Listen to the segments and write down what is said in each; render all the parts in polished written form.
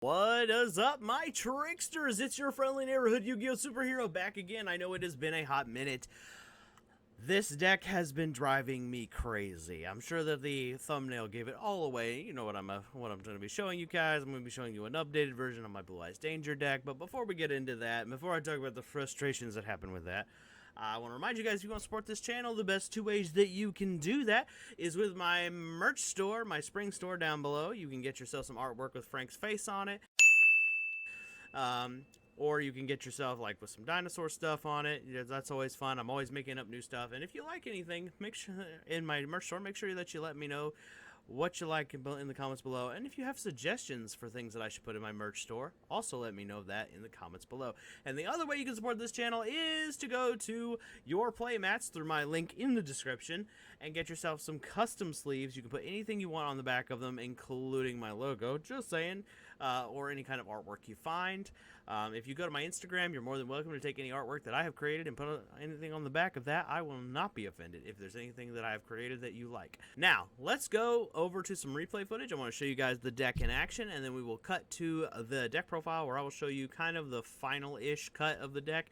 What is up, my tricksters? It's your friendly neighborhood Yu-Gi-Oh! Superhero back again. I know it has been a hot minute. This deck has been driving me crazy. I'm sure that the thumbnail gave it all away. You know what I'm going to be showing you guys. I'm going to be showing you an updated version of my Blue Eyes Danger deck. But before we get into that, and before I talk about the frustrations that happen with that, I want to remind you guys, if you want to support this channel, the best two ways that you can do that is with my merch store, my spring store down below. You can get yourself some artwork with Frank's face on it. Or you can get yourself like with some dinosaur stuff on it. That's always fun. I'm always making up new stuff. And if you like anything, make sure in my merch store, make sure that you let me know what you like in the comments below. And if you have suggestions for things that I should put in my merch store, also let me know that in the comments below. And the other way you can support this channel is to go to your playmats through my link in the description and get yourself some custom sleeves. You can put anything you want on the back of them, including my logo, just saying, or any kind of artwork you find. If you go to my Instagram, you're more than welcome to take any artwork that I have created and put anything on the back of that. I will not be offended if there's anything that I have created that you like. Now, let's go over to some replay footage. I want to show you guys the deck in action, and then we will cut to the deck profile where I will show you kind of the final-ish cut of the deck.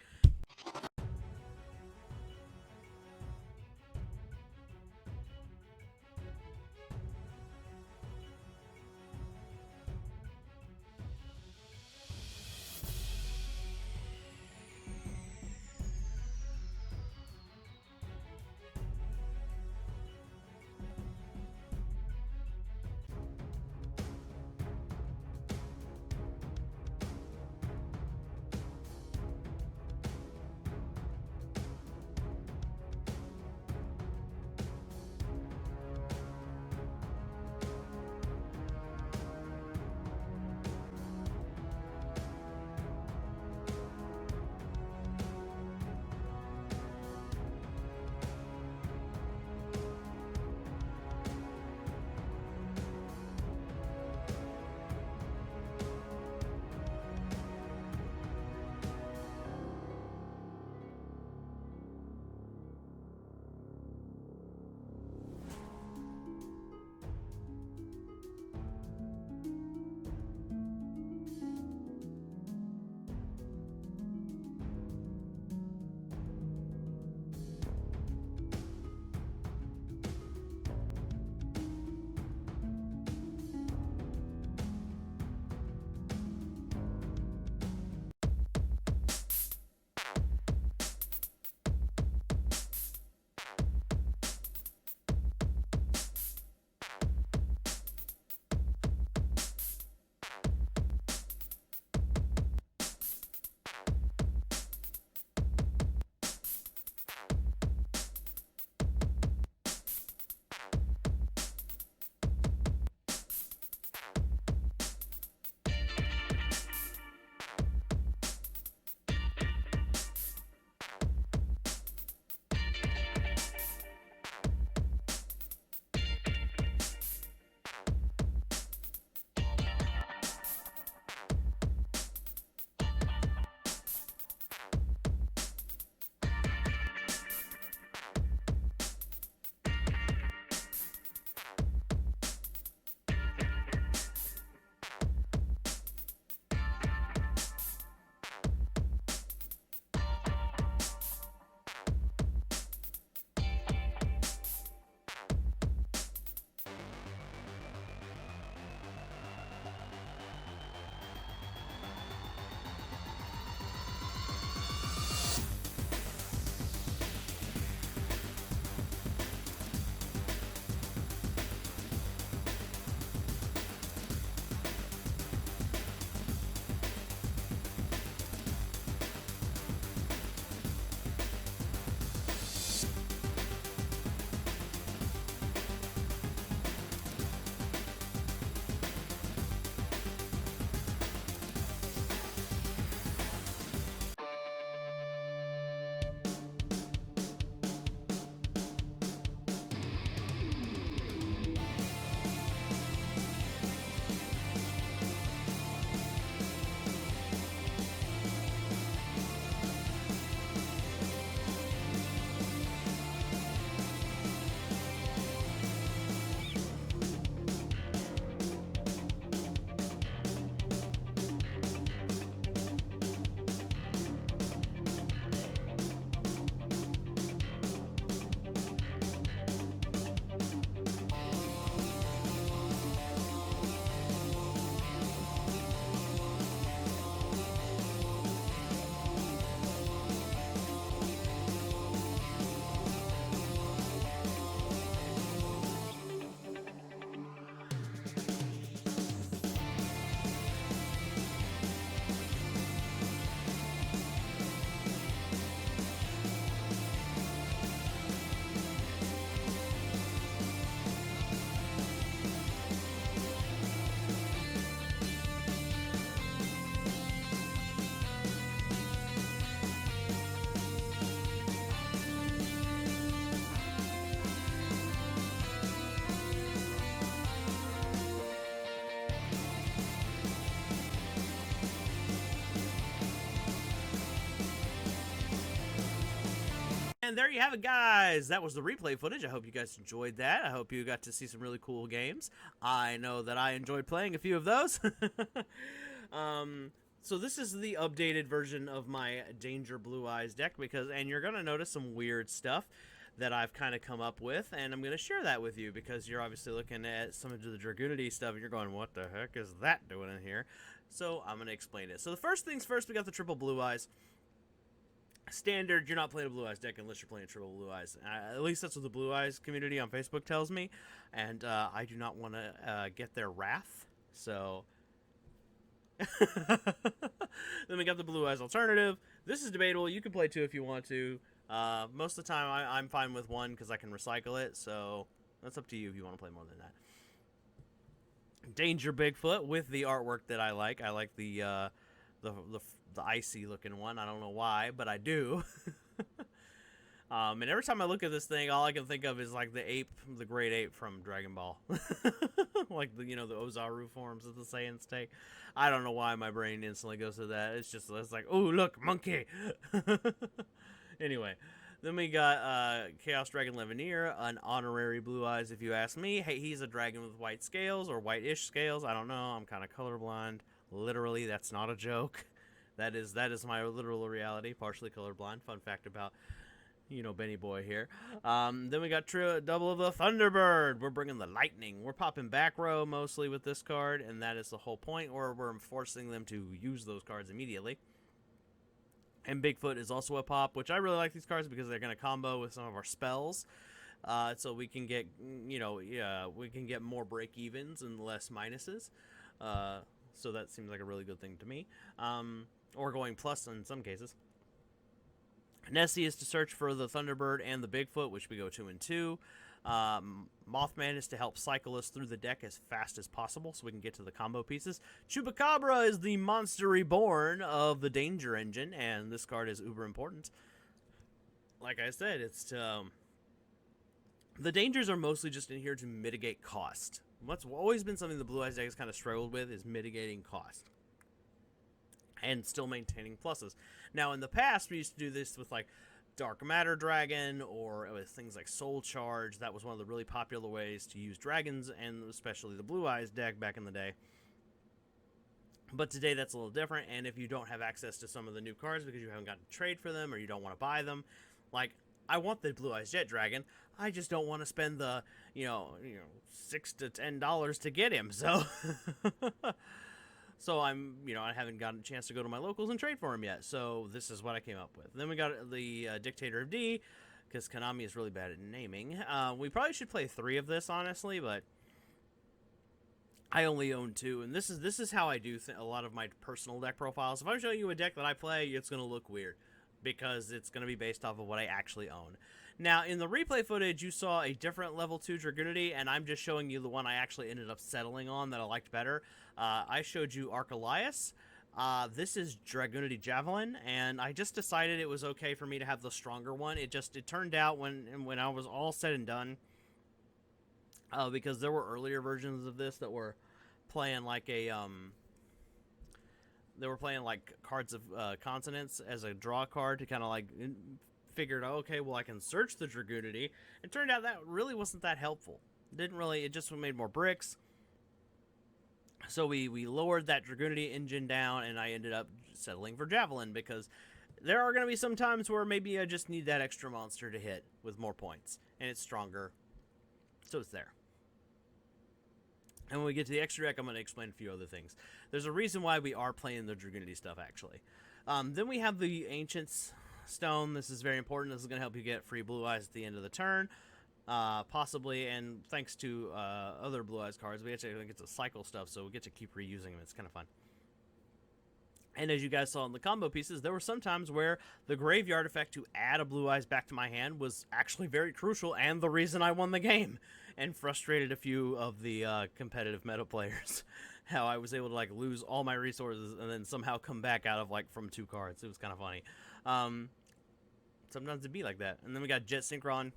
And there you have it, guys. That was the replay footage. I hope you guys enjoyed that. I hope you got to see some really cool games. I know that I enjoyed playing a few of those. So this is the updated version of my Danger Blue Eyes deck and you're going to notice some weird stuff that I've kind of come up with, and I'm going to share that with you because you're obviously looking at some of the Dragoonity stuff and you're going, what the heck is that doing in here? So I'm going to explain it. So the first things first, we got the triple Blue Eyes. Standard, you're not playing a Blue Eyes deck unless you're playing triple Blue Eyes. At least that's what the Blue Eyes community on Facebook tells me, and I do not want to get their wrath, so... Then we got the Blue Eyes alternative. This is debatable. You can play 2 if you want to. Most of the time, I'm fine with 1 because I can recycle it, so that's up to you if you want to play more than that. Danger Bigfoot with the artwork that I like. I like the icy looking one. I don't know why, but I do. And every time I look at this thing, all I can think of is like the ape, the great ape from Dragon Ball. Like the Ozaru forms that the Saiyans take. I don't know why my brain instantly goes to that. It's like, oh, look, monkey. Anyway, then we got Chaos Dragon Levineer, an honorary Blue Eyes if you ask me. Hey, he's a dragon with white scales or white-ish scales. I don't know. I'm kind of colorblind. Literally, that's not a joke. That is my literal reality. Partially colorblind. Fun fact about... Benny Boy here. Then we got double of the Thunderbird. We're bringing the lightning. We're popping back row mostly with this card, and that is the whole point, or we're forcing them to use those cards immediately. And Bigfoot is also a pop, which I really like these cards because they're going to combo with some of our spells. So we can get, we can get more break-evens and less minuses. So that seems like a really good thing to me. Or going plus in some cases. Nessie is to search for the Thunderbird and the Bigfoot, which we go 2 and 2. Mothman is to help cycle us through the deck as fast as possible so we can get to the combo pieces. Chupacabra is the monster reborn of the Danger Engine, and this card is uber important. Like I said, it's to... the dangers are mostly just in here to mitigate cost. What's always been something the Blue Eyes deck has kind of struggled with is mitigating cost. And still maintaining pluses. Now, in the past, we used to do this with, like, Dark Matter Dragon, or with things like Soul Charge. That was one of the really popular ways to use dragons, and especially the Blue Eyes deck back in the day. But today, that's a little different, and if you don't have access to some of the new cards because you haven't gotten to trade for them, or you don't want to buy them, like, I want the Blue Eyes Jet Dragon, I just don't want to spend the, $6 to $10 to get him, so... So I haven't gotten a chance to go to my locals and trade for him yet. So this is what I came up with. Then we got the Dictator of D, because Konami is really bad at naming. We probably should play 3 of this, honestly, but I only own 2. And this is how I do a lot of my personal deck profiles. If I'm showing you a deck that I play, it's going to look weird, because it's going to be based off of what I actually own. Now, in the replay footage, you saw a different level 2 Dragoonity, and I'm just showing you the one I actually ended up settling on that I liked better. I showed you Archelias. This is Dragoonity Javelin, and I just decided it was okay for me to have the stronger one. It turned out when I was all said and done, because there were earlier versions of this that were playing like they were playing like cards of consonants as a draw card to kind of like figured, okay, well, I can search the Dragoonity. It turned out that really wasn't that helpful. It just made more bricks. So we lowered that Dragoonity engine down, and I ended up settling for Javelin, because there are going to be some times where maybe I just need that extra monster to hit with more points, and it's stronger, so it's there. And when we get to the extra deck, I'm going to explain a few other things. There's a reason why we are playing the Dragoonity stuff, actually. Then we have the Ancient's Stone. This is very important. This is going to help you get free Blue Eyes at the end of the turn. Possibly, and thanks to other Blue Eyes cards, we actually get to cycle stuff, so we get to keep reusing them. It's kind of fun. And as you guys saw in the combo pieces, there were some times where the Graveyard effect to add a Blue Eyes back to my hand was actually very crucial, and the reason I won the game, and frustrated a few of the competitive meta players. How I was able to like lose all my resources and then somehow come back out of like from 2 cards. It was kind of funny. Sometimes it'd be like that. And then we got Jet Synchron.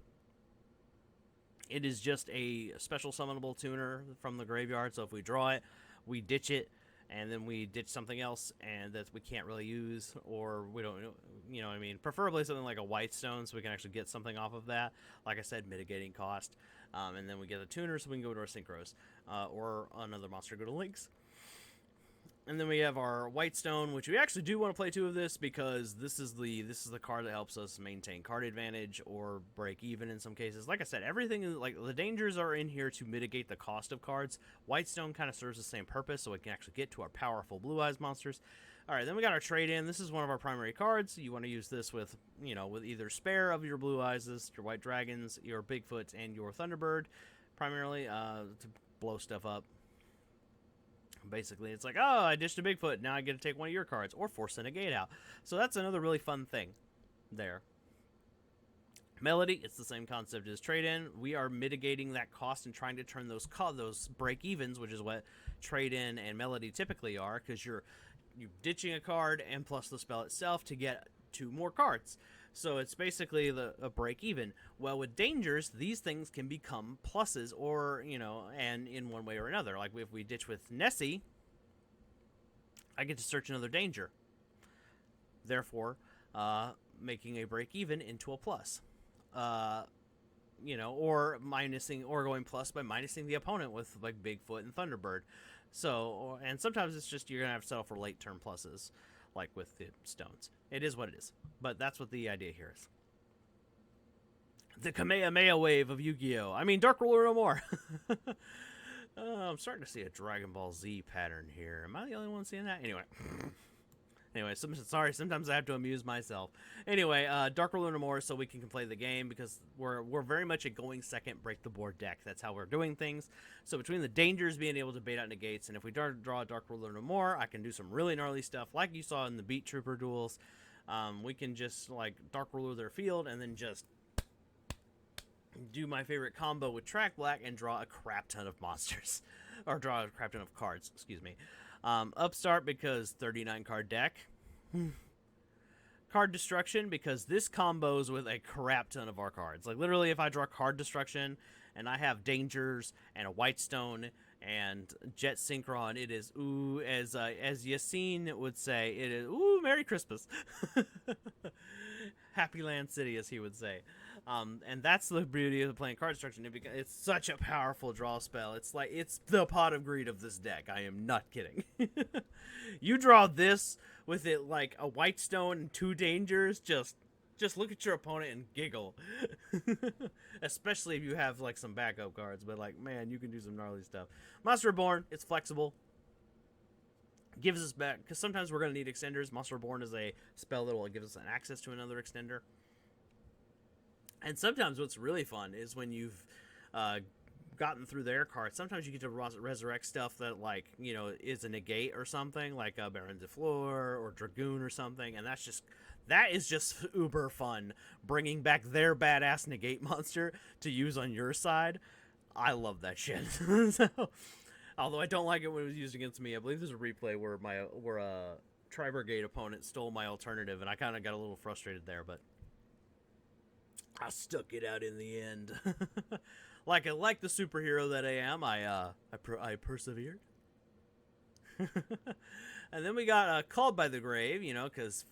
It is just a special summonable tuner from the graveyard, so if we draw it, we ditch it, and then we ditch something else and that we can't really use, or we don't, you know what I mean? Preferably something like a white stone so we can actually get something off of that. Like I said, mitigating cost. And then we get a tuner so we can go to our synchros, or another monster go to links. And then we have our white stone, which we actually do want to play 2 of this because this is the card that helps us maintain card advantage or break even in some cases. Like I said, everything is like the dangers are in here to mitigate the cost of cards. White stone kind of serves the same purpose, so we can actually get to our powerful blue eyes monsters. All right, then we got our trade in. This is one of our primary cards. You want to use this with, you know, with either spare of your blue eyes, your white dragons, your Bigfoots, and your Thunderbird, primarily to blow stuff up. Basically, it's like, oh, I dished a Bigfoot, now I get to take one of your cards, or force a negate out. So that's another really fun thing there. Melody, it's the same concept as trade-in. We are mitigating that cost and trying to turn those break-evens, which is what trade-in and Melody typically are, because you're ditching a card and plus the spell itself to get 2 more cards. So it's basically a break-even. Well, with dangers, these things can become pluses, or, you know, and in one way or another. Like if we ditch with Nessie, I get to search another danger. Therefore, making a break-even into a plus. You know, or going plus by minusing the opponent with like Bigfoot and Thunderbird. So, and sometimes it's just you're gonna have to settle for late turn pluses, like with the stones. It is what it is, but that's what the idea here is. The Kamehameha wave of Yu-Gi-Oh! I mean, Dark Ruler no more. I'm starting to see a Dragon Ball Z pattern here. Am I the only one seeing that? Anyway, sorry, sometimes I have to amuse myself. Anyway, Dark Ruler no more, so we can play the game, because we're very much a going second, break the board deck. That's how we're doing things. So between the dangers, being able to bait out negates, and if we draw Dark Ruler no more, I can do some really gnarly stuff, like you saw in the Beat Trooper duels. We can just, like, Dark Ruler their field, and then just do my favorite combo with Track Black and draw a crap ton of monsters. Or draw a crap ton of cards, excuse me. Upstart, because 39 card deck. Card Destruction, because this combos with a crap ton of our cards. Like, literally, if I draw Card Destruction and I have Dangers and a White Stone and Jet Synchron, it is, ooh, as Yassine would say, it is, ooh, Merry Christmas. Happy Land City, as he would say. And that's the beauty of playing Card Destruction. It's such a powerful draw spell. It's like, it's the pot of greed of this deck. I am not kidding. You draw this with it like a White Stone and 2 Dangers, just look at your opponent and giggle. Especially if you have like some backup cards, but like, man, you can do some gnarly stuff. Monster Reborn, it's flexible. Gives us back, because sometimes we're going to need extenders. Monster Reborn is a spell that will give us an access to another extender. And sometimes what's really fun is when you've gotten through their cards, sometimes you get to resurrect stuff that, like, you know, is a negate or something, like Baron de Fleur or Dragoon or something, and that is just uber fun, bringing back their badass negate monster to use on your side. I love that shit. So, although I don't like it when it was used against me. I believe there's a replay where a Tri-Brigade opponent stole my alternative, and I kind of got a little frustrated there, but I stuck it out in the end. like the superhero that I am, I persevered. And then we got Called by the Grave, you know, because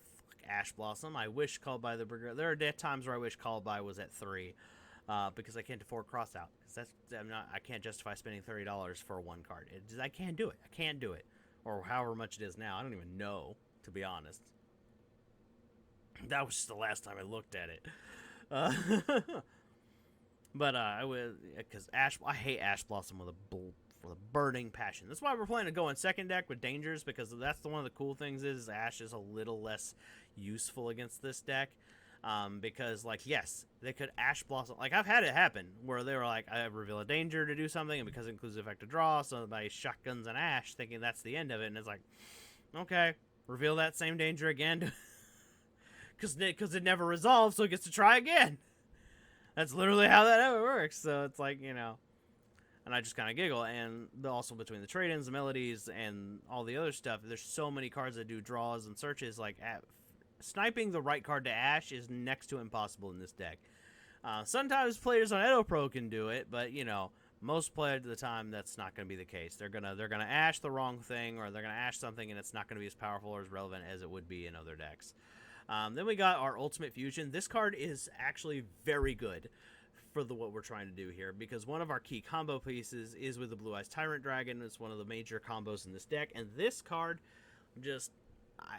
Ash Blossom. I wish Called by the Grave. There are times where I wish Called by was at 3, because I can't afford Crossout. Because I can't justify spending $30 for one card. I can't do it. I can't do it, or however much it is now. I don't even know, to be honest. That was just the last time I looked at it. But I would, because I hate Ash Blossom with a burning passion. That's why we're planning to go in second one deck with Dangers, because that's one of the cool things is Ash is a little less useful against this deck. Because, like, yes, they could Ash Blossom. Like, I've had it happen where they were like, I reveal a danger to do something, and because it includes the effect to draw, so by shotguns and Ash, thinking that's the end of it, and it's like, okay, reveal that same danger again. Because it never resolves, so it gets to try again. That's literally how that ever works. So it's like, you know, and I just kind of giggle. And also between the trade-ins, the melodies, and all the other stuff, there's so many cards that do draws and searches. Like, sniping the right card to Ash is next to impossible in this deck. Sometimes players on Edo Pro can do it, but, you know, Most play of the time, that's not going to be the case. They're gonna ash the wrong thing, or they're gonna ash something, and it's not going to be as powerful or as relevant as it would be in other decks. Then we got our Ultimate Fusion. This card is actually very good for what we're trying to do here, because one of our key combo pieces is with the Blue Eyes Tyrant Dragon. It's one of the major combos in this deck, and this card just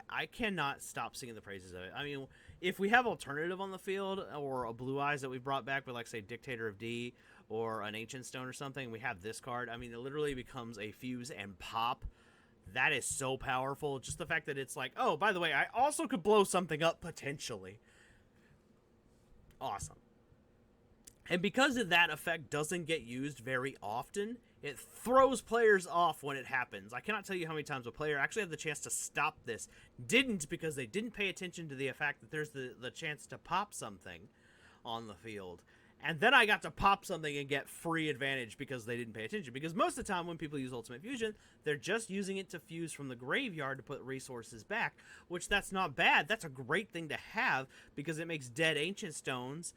I cannot stop singing the praises of it. I mean, if we have alternative on the field, or a Blue Eyes that we brought back with, like, say, Dictator of D, or an Ancient Stone or something, we have this card. I mean, it literally becomes a fuse and pop. That is so powerful. Just the fact that it's like, oh, by the way, I also could blow something up potentially. Awesome. And because of that effect doesn't get used very often, it throws players off when it happens. I cannot tell you how many times a player actually had the chance to stop this, didn't, because they didn't pay attention to the fact that there's the chance to pop something on the field. And then I got to pop something and get free advantage because they didn't pay attention. Because most of the time when people use Ultimate Fusion, they're just using it to fuse from the graveyard to put resources back, which that's not bad. That's a great thing to have because it makes dead Ancient Stones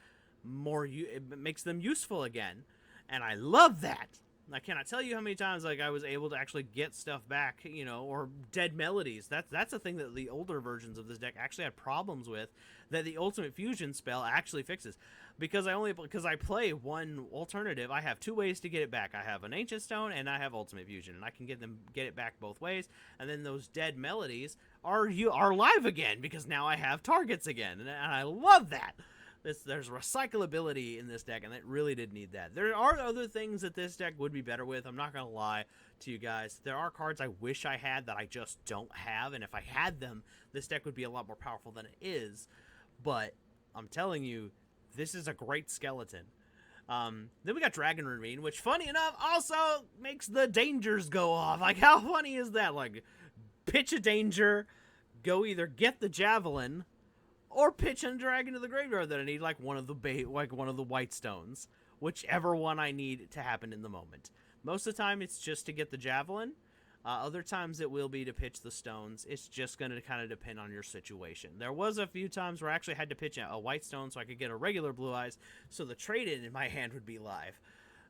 it makes them useful again. And I love that. I cannot tell you how many times, like, I was able to actually get stuff back, you know, or dead melodies. That's a thing that the older versions of this deck actually had problems with, that the Ultimate Fusion spell actually fixes. Because I play one alternative, I have two ways to get it back. I have an Ancient Stone and I have Ultimate Fusion, and I can get it back both ways. And then those dead melodies are live again because now I have targets again, and I love that. There's recyclability in this deck, and it really did need that. There are other things that this deck would be better with. I'm not going to lie to you guys. There are cards I wish I had that I just don't have, and if I had them, this deck would be a lot more powerful than it is. But I'm telling you, this is a great skeleton. Then we got Dragon Ravine, which, funny enough, also makes the dangers go off. Like, how funny is that? Like, pitch a danger, go either get the Javelin, or pitch a dragon to the graveyard that I need, like one of the white stones, whichever one I need to happen in the moment. Most of the time, it's just to get the Javelin. Other times, it will be to pitch the stones. It's just going to kind of depend on your situation. There was a few times where I actually had to pitch a white stone so I could get a regular Blue Eyes, so the trade-in in my hand would be live.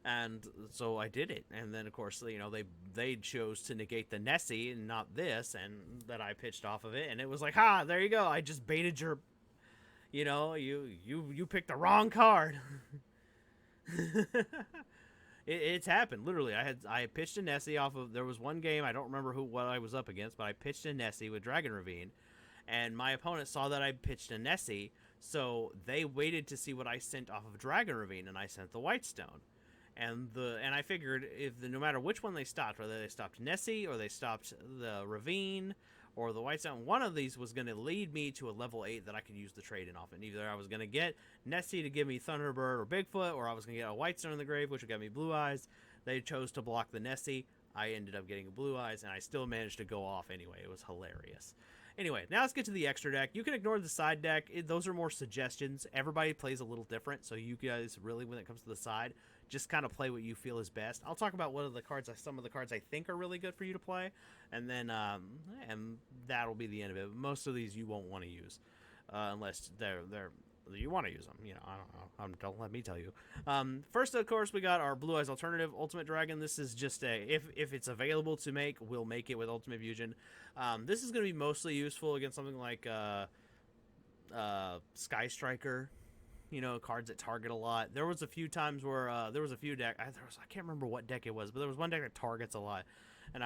And so I did it. And then, of course, you know, they chose to negate the Nessie and not this, and that I pitched off of it. And it was like, ha, there you go. I just baited your... You know, you picked the wrong card. It's happened, literally. I pitched a Nessie off of... There was one game, I don't remember what I was up against, but I pitched a Nessie with Dragon Ravine, and my opponent saw that I pitched a Nessie, so they waited to see what I sent off of Dragon Ravine, and I sent the White Stone. And I figured no matter which one they stopped, whether they stopped Nessie or they stopped the Ravine or the White Stone, one of these was going to lead me to a level 8 that I could use the trade-in off. And either I was going to get Nessie to give me Thunderbird or Bigfoot, or I was going to get a White Stone in the grave, which would get me Blue Eyes. They chose to block the Nessie. I ended up getting a Blue Eyes, and I still managed to go off anyway. It was hilarious. Anyway, now let's get to the extra deck. You can ignore the side deck. Those are more suggestions. Everybody plays a little different, so you guys really, when it comes to the side, just kind of play what you feel is best. I'll talk about some of the cards I think are really good for you to play, and then and that'll be the end of it. Most of these you won't want to use unless you want to use them. You know, I don't know. Don't let me tell you. First, of course, we got our Blue Eyes Alternative Ultimate Dragon. This is just if it's available to make, we'll make it with Ultimate Fusion. This is going to be mostly useful against something like Sky Striker. You know, cards that target a lot. There was a few times where there was a few deck. I can't remember what deck it was, but there was one deck that targets a lot, and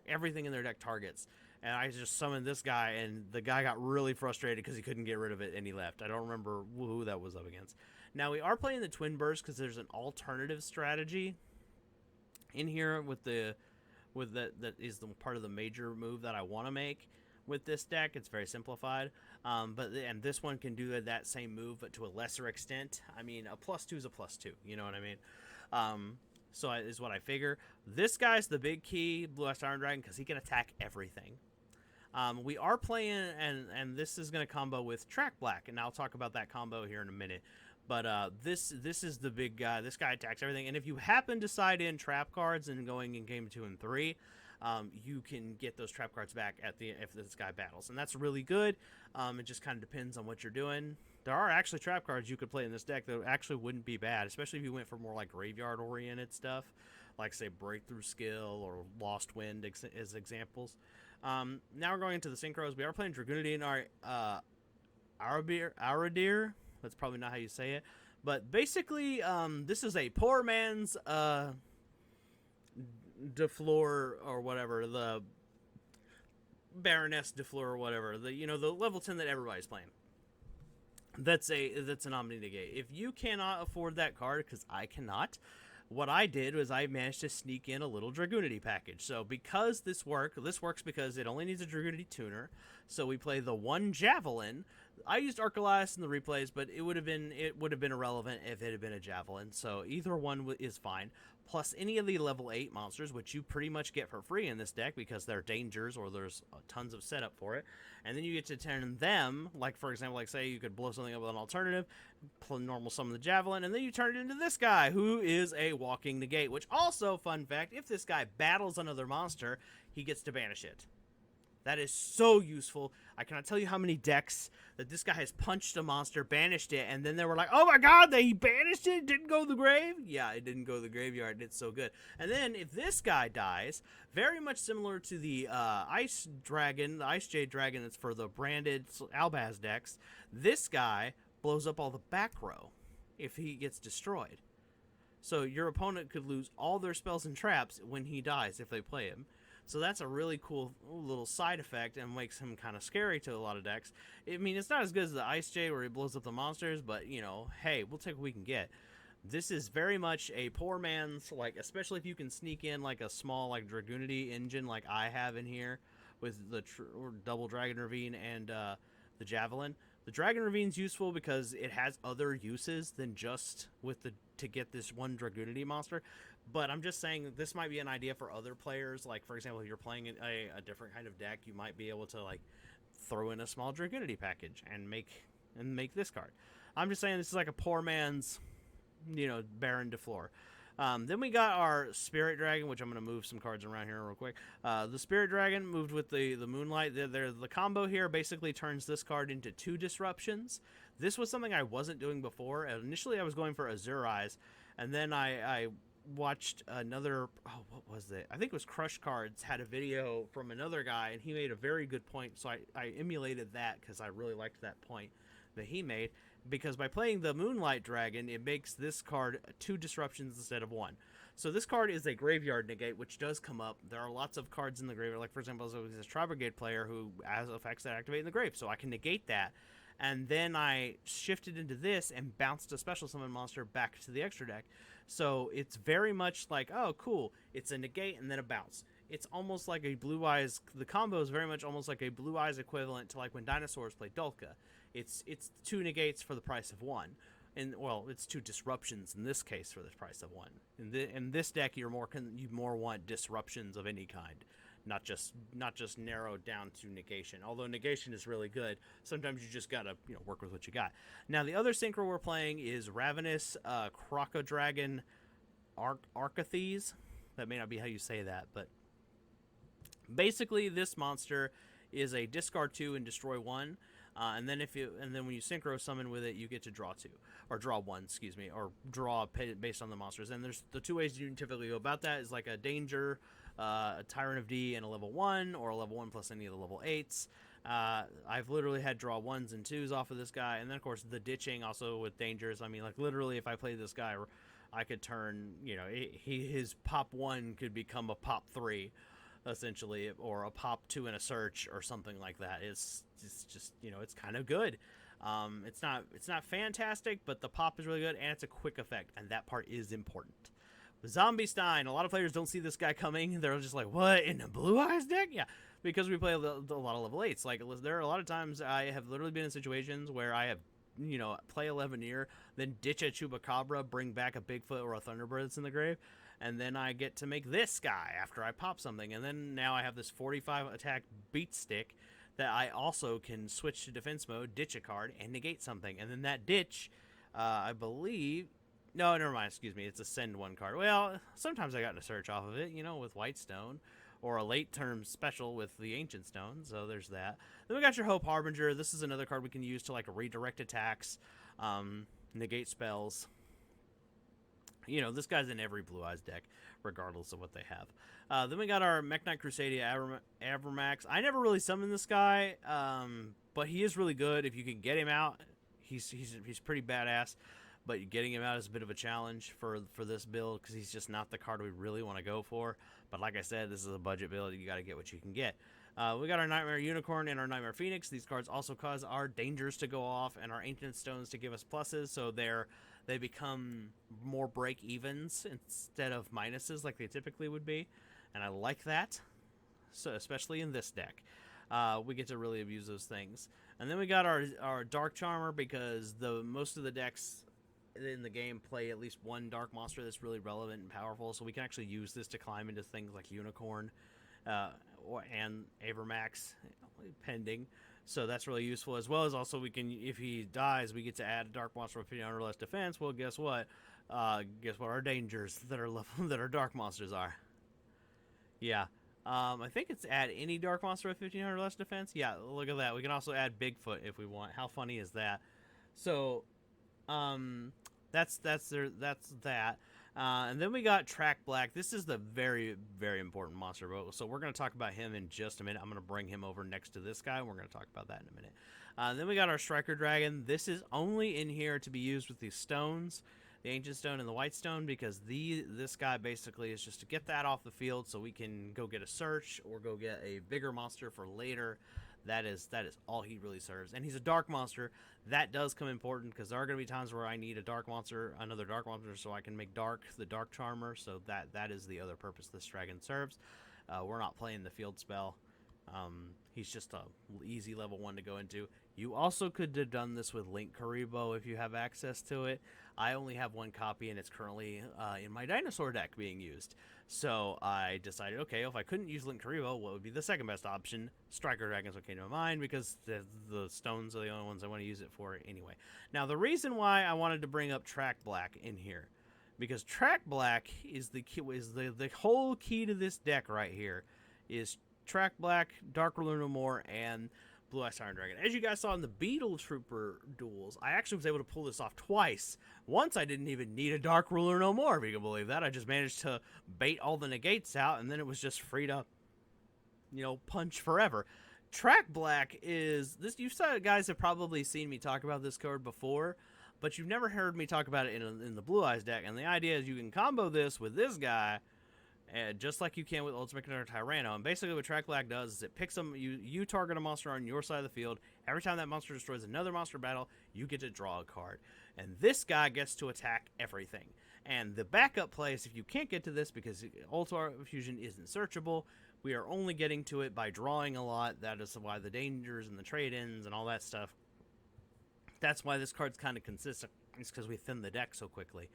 everything in their deck targets. And I just summoned this guy, and the guy got really frustrated because he couldn't get rid of it, and he left. I don't remember who that was up against. Now, we are playing the Twin Burst because there's an alternative strategy in here that is the part of the major move that I want to make with this deck. It's very simplified, and this one can do that same move, but to a lesser extent. I mean, a +2 is a +2. You know what I mean? So is what I figure. This guy's the big key, Blue Eyes Iron Dragon, because he can attack everything. We are playing, and this is going to combo with Track Black, and I'll talk about that combo here in a minute. But this is the big guy. This guy attacks everything, and if you happen to side in trap cards and going in game 2 and 3, you can get those trap cards back at the if this guy battles, and that's really good. It just kind of depends on what you're doing. There are actually trap cards you could play in this deck that actually wouldn't be bad, especially if you went for more like graveyard oriented stuff, like say Breakthrough Skill or Lost Wind as examples. Now we're going into the synchros. We are playing Dragoonity in our Aradir. That's probably not how you say it, but basically, this is a poor man's Deflor or whatever, the Baroness Deflor or whatever, the the level 10 that everybody's playing. That's an Omni Negate. If you cannot afford that card, because I cannot, what I did was I managed to sneak in a little Dragoonity package. So because this works because it only needs a Dragoonity tuner. So we play the one Javelin. I used Archelaus in the replays, but it would have been irrelevant if it had been a Javelin. So either one is fine. Plus any of the level 8 monsters, which you pretty much get for free in this deck because they're dangers or there's tons of setup for it. And then you get to turn them, like for example, like say you could blow something up with an alternative, normal summon the Javelin, and then you turn it into this guy, who is a walking negate, which also, fun fact, if this guy battles another monster, he gets to banish it. That is so useful. I cannot tell you how many decks that this guy has punched a monster, banished it, and then they were like, oh my god, he banished it, didn't go to the grave? Yeah, it didn't go to the graveyard, it's so good. And then if this guy dies, very much similar to the Ice Dragon, the Ice Jade Dragon that's for the branded Albaz decks, this guy blows up all the back row if he gets destroyed. So your opponent could lose all their spells and traps when he dies if they play him. So that's a really cool little side effect and makes him kind of scary to a lot of decks. I mean, it's not as good as the Ice Jade where he blows up the monsters, but, hey, we'll take what we can get. This is very much a poor man's, like, especially if you can sneak in, like, a small, like, Dragoonity engine like I have in here with the double Dragon Ravine and the Javelin. The Dragon Ravine's useful because it has other uses than just to get this one Dragoonity monster. But I'm just saying this might be an idea for other players. Like, for example, if you're playing a different kind of deck, you might be able to, like, throw in a small Dragoonity package and make this card. I'm just saying this is like a poor man's, Baron Deflor. Then we got our Spirit Dragon, which I'm going to move some cards around here real quick. The Spirit Dragon moved with the Moonlight. The combo here basically turns this card into 2 disruptions. This was something I wasn't doing before. Initially, I was going for Azure Eyes, and then I watched another, what was it? I think it was Crush Cards had a video from another guy, and he made a very good point, so I emulated that because I really liked that point that he made, because by playing the Moonlight Dragon, it makes this card 2 disruptions instead of 1. So this card is a graveyard negate, which does come up. There are lots of cards in the graveyard, like for example, there's this Tri-Brigade player who has effects that activate in the grave, so I can negate that. And then I shifted into this and bounced a special summon monster back to the extra deck. So it's very much like, oh, cool. It's a negate and then a bounce. It's almost like a Blue Eyes. The combo is very much almost like a Blue Eyes equivalent to like when dinosaurs play Dulka. It's 2 negates for the price of 1. And, well, it's 2 disruptions in this case for the price of 1. In this deck, you more want disruptions of any kind. Not just narrowed down to negation. Although negation is really good, sometimes you just gotta work with what you got. Now the other synchro we're playing is Ravenous Crocodragon Arcathes. That may not be how you say that, but basically this monster is a discard 2 and destroy 1. And then when you synchro summon with it, you get to draw 2 or draw 1, excuse me, or draw based on the monsters. And there's the 2 ways you typically go about that is like a danger, a Tyrant of D and a level 1, or a level 1 plus any of the level 8s. I've literally had draw 1s and 2s off of this guy, and then of course the ditching also with dangers. I mean, like literally, if I play this guy, I could turn, his pop 1 could become a pop 3, essentially, or a pop 2 in a search or something like that. It's just it's kind of good. It's not fantastic, but the pop is really good, and it's a quick effect, and that part is important. Zombie Stein. A lot of players don't see this guy coming. They're just like, what, in a Blue Eyes deck? Yeah, because we play a lot of level 8s. Like, there are a lot of times I have literally been in situations where I have, play 11-year, then ditch a Chupacabra, bring back a Bigfoot or a Thunderbird that's in the grave, and then I get to make this guy after I pop something. And then now I have this 45 attack beat stick that I also can switch to defense mode, ditch a card, and negate something. And then that ditch, I believe... No, never mind, excuse me. It's a send 1 card. Well, sometimes I got to search off of it, with Whitestone. or a late term special with the Ancient Stone. So there's that. Then we got your Hope Harbinger. This is another card we can use to like redirect attacks, negate spells. You know, this guy's in every Blue Eyes deck, regardless of what they have. Then we got our Mech Knight Crusadia Avermax. I never really summoned this guy, but he is really good. If you can get him out, he's pretty badass. But getting him out is a bit of a challenge for this build because he's just not the card we really want to go for. But like I said, this is a budget build. You got to get what you can get. We got our Nightmare Unicorn and our Nightmare Phoenix. These cards also cause our dangers to go off and our Ancient Stones to give us pluses, so they become more break-evens instead of minuses like they typically would be. And I like that, so especially in this deck. We get to really abuse those things. And then we got our Dark Charmer because most of the decks in the game play at least one dark monster that's really relevant and powerful, so we can actually use this to climb into things like Unicorn and Avermax pending. So that's really useful, as well as also we can, if he dies, we get to add a dark monster with 15 or less defense. Well, guess what? Guess what our dangers that are dark monsters are. Yeah. I think it's add any dark monster with 1500 or less defense. Yeah, look at that. We can also add Bigfoot if we want. How funny is that? So, that's that. And then we got Track Black. This is the very, very important monster. So we're going to talk about him in just a minute. I'm going to bring him over next to this guy, and we're going to talk about that in a minute. Then we got our Striker Dragon. This is only in here to be used with these stones, the Ancient Stone and the White Stone, because this guy basically is just to get that off the field so we can go get a search or go get a bigger monster for later. That is all he really serves. And he's a dark monster. That does come important because there are going to be times where I need a dark monster, another dark monster, so I can make the Dark Charmer. So that is the other purpose this dragon serves. We're not playing the field spell. He's just a easy level 1 to go into. You also could have done this with Link Karibo if you have access to it. I only have one copy, and it's currently in my dinosaur deck being used. So I decided, okay, if I couldn't use Link Karibo, what would be the second best option? Striker Dragon's what came to my mind because the stones are the only ones I want to use it for anyway. Now, the reason why I wanted to bring up Track Black in here, because Track Black is the whole key to this deck right here, is Track Black, Dark Ruler No More, and Blue Eyes Iron Dragon. As you guys saw in the Beetle Trooper duels, I actually was able to pull this off twice. Once I didn't even need a Dark Ruler No More, if you can believe that. I just managed to bait all the negates out, and then it was just free to, punch forever. Track Black is this. You guys have probably seen me talk about this card before, but you've never heard me talk about it in the Blue Eyes deck. And the idea is you can combo this with this guy, just like you can with Ultimate Commander Tyranno. And basically what Track Black does is it picks them, you target a monster on your side of the field. Every time that monster destroys another monster battle, you get to draw a card. And this guy gets to attack everything. And the backup play is if you can't get to this because Ultimate Fusion isn't searchable, we are only getting to it by drawing a lot. That is why the dangers and the trade-ins and all that stuff. That's why this card's kind of consistent. It's because we thin the deck so quickly.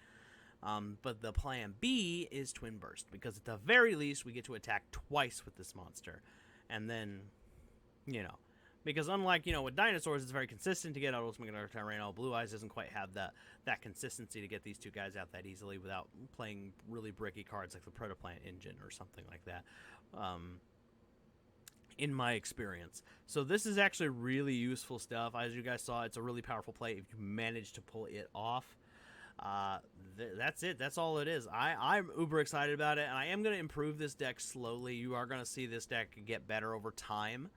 But the plan B is Twin Burst, because at the very least we get to attack twice with this monster. And then, because unlike, with dinosaurs, it's very consistent to get out Ultimate Commander Tyranno. Blue Eyes doesn't quite have that consistency to get these two guys out that easily without playing really bricky cards like the Protoplant Engine or something like that. In my experience. So this is actually really useful stuff. As you guys saw, it's a really powerful play if you manage to pull it off. That's it. That's all it is. I'm uber excited about it, and I am going to improve this deck slowly. You are going to see this deck get better over time,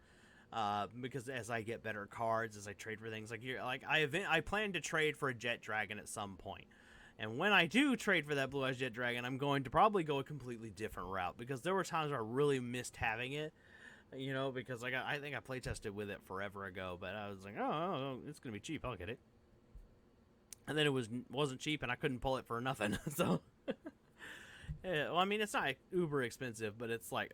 because as I get better cards, as I trade for things I plan to trade for a Jet Dragon at some point. And when I do trade for that Blue Eyes Jet Dragon, I'm going to probably go a completely different route, because there were times where I really missed having it, because I think I play tested with it forever ago, but I was like, oh, it's going to be cheap. I'll get it. And then it wasn't cheap, and I couldn't pull it for nothing. So, yeah, well, I mean, it's not uber expensive, but it's like,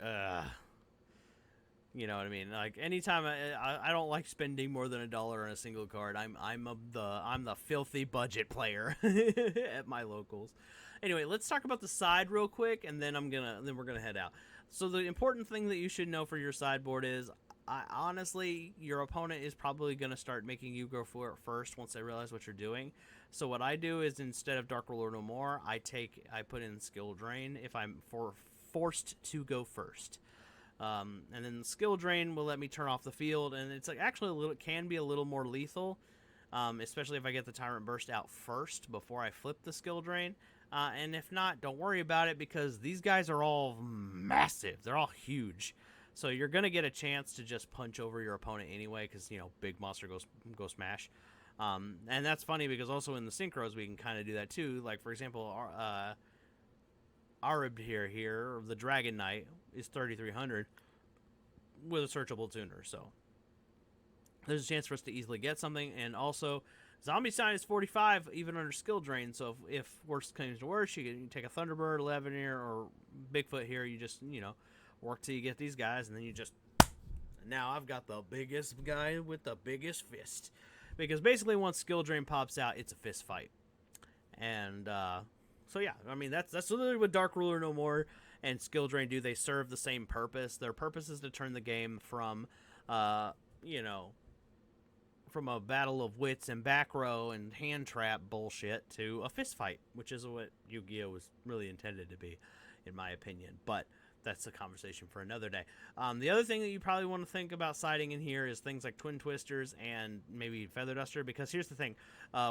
you know what I mean? Like anytime I don't like spending more than $1 on a single card. I'm the filthy budget player at my locals. Anyway, let's talk about the side real quick, and then we're gonna head out. So the important thing that you should know for your sideboard is, honestly, your opponent is probably going to start making you go for it first once they realize what you're doing. So what I do is, instead of Dark Ruler No More, I put in Skill Drain if I'm forced to go first. And then the skill drain will let me turn off the field, and it's like actually can be a little more lethal, especially if I get the Tyrant Burst out first before I flip the skill drain. And if not, don't worry about it, because these guys are all massive. They're all huge. So you're going to get a chance to just punch over your opponent anyway, because, big monster go smash. And that's funny because also in the synchros we can kind of do that too. Like, for example, Arib here, the Dragon Knight, is 3,300 with a searchable tuner. So there's a chance for us to easily get something. And also, Zombie Sign is 45 even under skill drain. So if worst comes to worst, you can take a Thunderbird, 11 here, or Bigfoot here. You just, work till you get these guys, and then you just... Now I've got the biggest guy with the biggest fist. Because basically once skill drain pops out, it's a fist fight. And, so yeah, I mean, that's literally what Dark Ruler No More and skill drain do. They serve the same purpose. Their purpose is to turn the game from, from a battle of wits and back row and hand trap bullshit to a fist fight, which is what Yu-Gi-Oh was really intended to be, in my opinion. But that's a conversation for another day. The other thing that you probably want to think about siding in here is things like Twin Twisters and maybe Feather Duster, because here's the thing.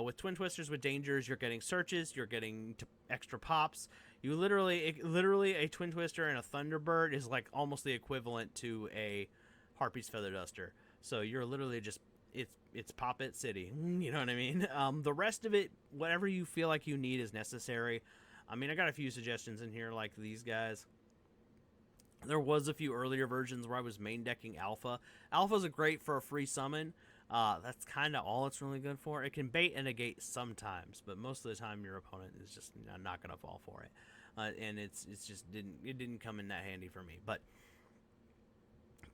With Twin Twisters, with Dangers, you're getting searches, you're getting extra pops. You literally a Twin Twister and a Thunderbird is like almost the equivalent to a Harpy's Feather Duster. So you're literally just, it's Pop It City. You know what I mean? The rest of it, whatever you feel like you need is necessary. I mean, I got a few suggestions in here like these guys. There was a few earlier versions where I was main decking Alpha. Alpha's a great for a free summon. That's kind of all it's really good for. It can bait and negate sometimes, but most of the time your opponent is just not going to fall for it. And it didn't come in that handy for me. But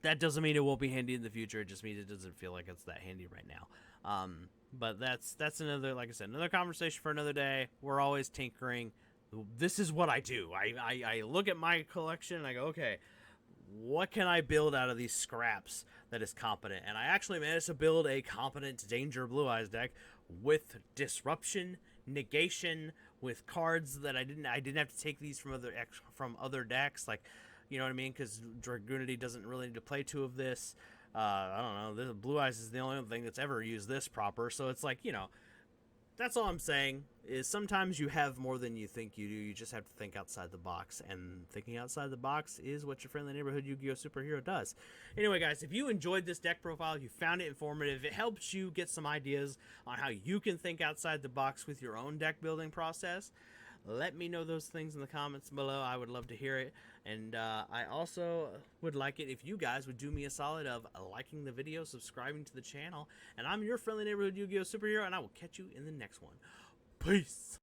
that doesn't mean it won't be handy in the future. It just means it doesn't feel like it's that handy right now. But that's another, like I said, another conversation for another day. We're always tinkering. This is what I do. I look at my collection and I go, okay, what can I build out of these scraps that is competent? And I actually managed to build a competent Danger Blue Eyes deck with disruption, negation, with cards that I didn't have to take these from other decks, like, you know what I mean? Because Dragoonity doesn't really need to play two of this. I don't know. Blue Eyes is the only thing that's ever used this proper, so it's like, that's all I'm saying, is sometimes you have more than you think you do. You just have to think outside the box, and thinking outside the box is what your friendly neighborhood Yu-Gi-Oh! Superhero does. Anyway, guys, if you enjoyed this deck profile, if you found it informative, it helps you get some ideas on how you can think outside the box with your own deck building process, let me know those things in the comments below. I would love to hear it. And I also would like it if you guys would do me a solid of liking the video, subscribing to the channel. And I'm your friendly neighborhood Yu-Gi-Oh! Superhero, and I will catch you in the next one. Peace!